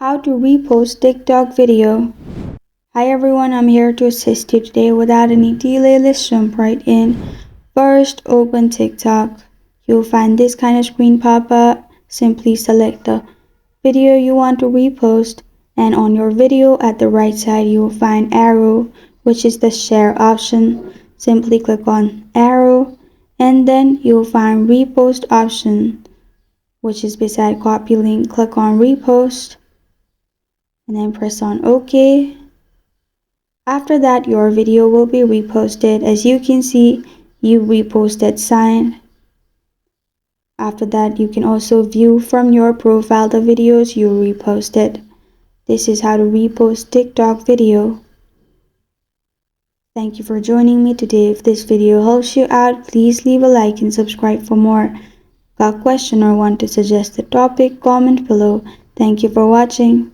How to repost TikTok video. Hi everyone, I'm here to assist you today. Without any delay, let's jump right in. First, open TikTok. You'll find this kind of screen pop up. Simply select the video you want to repost, and on your video at the right side you will find arrow, which is the share option. Simply click on arrow, and then you'll find repost option, which is beside copy link. Click on repost and then press on OK. After that, your video will be reposted. As you can see, you reposted sign. After that, you can also view from your profile the videos you reposted. This is how to repost TikTok video. Thank you for joining me today. If this video helps you out, please leave a like and subscribe for more. Got a question or want to suggest a topic? Comment below. Thank you for watching.